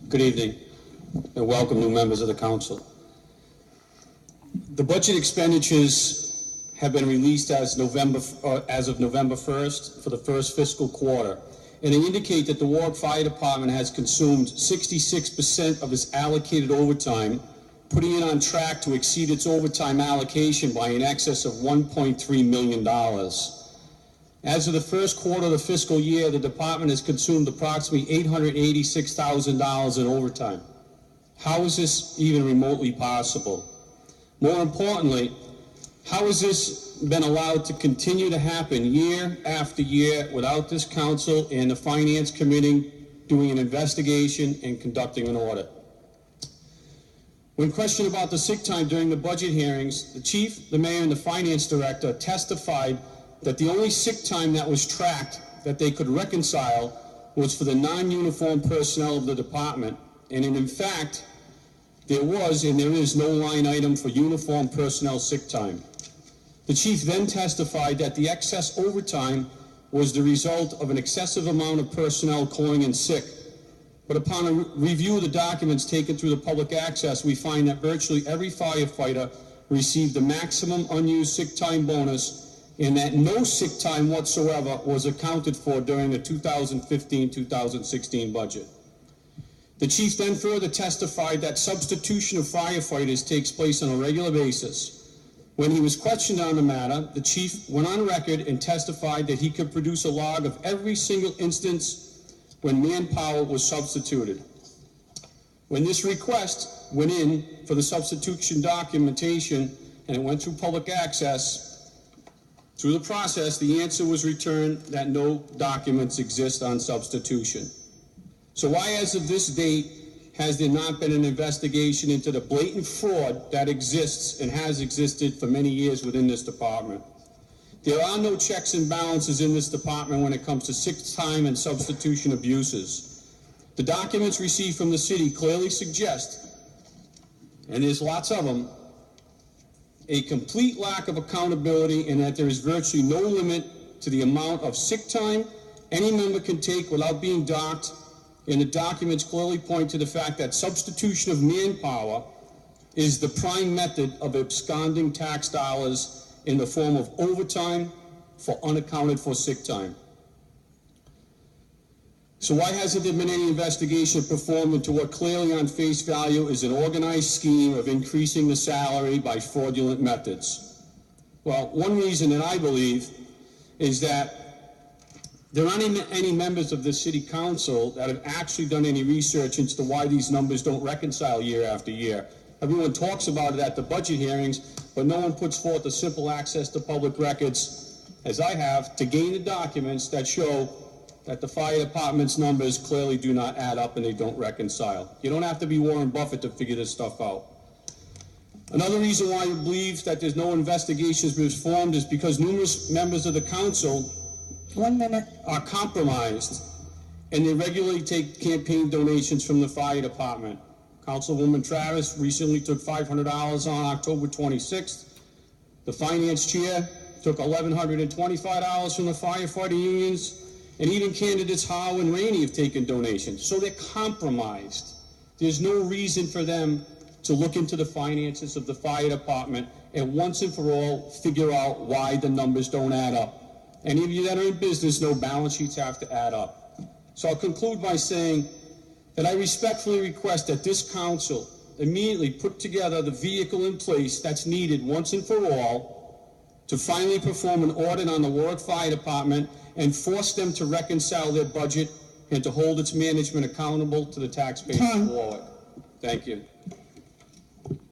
Good evening, and welcome new members of the council. The budget expenditures have been released as of November 1st for the first fiscal quarter, and they indicate that the Warwick Fire Department has consumed 66% of its allocated overtime, putting it on track to exceed its overtime allocation by in excess of $1.3 million. As of the first quarter of the fiscal year, the department has consumed approximately $886,000 in overtime. How is this even remotely possible? More importantly, how has this been allowed to continue to happen year after year without this council and the Finance Committee doing an investigation and conducting an audit? When questioned about the sick time during the budget hearings, the chief, the mayor, and the finance director testified that the only sick time that was tracked that they could reconcile was for the non-uniform personnel of the department, and in fact, there was and there is no line item for uniform personnel sick time. The chief then testified that the excess overtime was the result of an excessive amount of personnel calling in sick. But upon a review of the documents taken through the public access, we find that virtually every firefighter received the maximum unused sick time bonus, and that no sick time whatsoever was accounted for during the 2015-2016 budget. The chief then further testified that substitution of firefighters takes place on a regular basis. When he was questioned on the matter, the chief went on record and testified that he could produce a log of every single instance when manpower was substituted. When this request went in for the substitution documentation and it went through public access, through the process, the answer was returned that no documents exist on substitution. So why, as of this date, has there not been an investigation into the blatant fraud that exists and has existed for many years within this department? There are no checks and balances in this department when it comes to sick time and substitution abuses. The documents received from the city clearly suggest, and there's lots of them, a complete lack of accountability, and that there is virtually no limit to the amount of sick time any member can take without being docked, and the documents clearly point to the fact that substitution of manpower is the prime method of absconding tax dollars in the form of overtime for unaccounted for sick time. So why hasn't there been any investigation performed into what clearly on face value is an organized scheme of increasing the salary by fraudulent methods? Well, one reason that I believe is that there aren't any members of the city council that have actually done any research into why these numbers don't reconcile year after year. Everyone talks about it at the budget hearings, but no one puts forth the simple access to public records, as I have, to gain the documents that show that the fire department's numbers clearly do not add up and they don't reconcile. You don't have to be Warren Buffett to figure this stuff out. Another reason why I believe that there's no investigations performed is because numerous members of the council are compromised, and they regularly take campaign donations from the fire department. Councilwoman Travis recently took $500 on October 26th. The finance chair took $1,125 from the firefighter unions, and even candidates Howe and Rainey have taken donations. So they're compromised. There's no reason for them to look into the finances of the fire department and once and for all figure out why the numbers don't add up. Any of you that are in business know balance sheets have to add up. So I'll conclude by saying that I respectfully request that this council immediately put together the vehicle in place that's needed once and for all to finally perform an audit on the Warwick Fire Department and force them to reconcile their budget and to hold its management accountable to the taxpayers of Warwick. Thank you.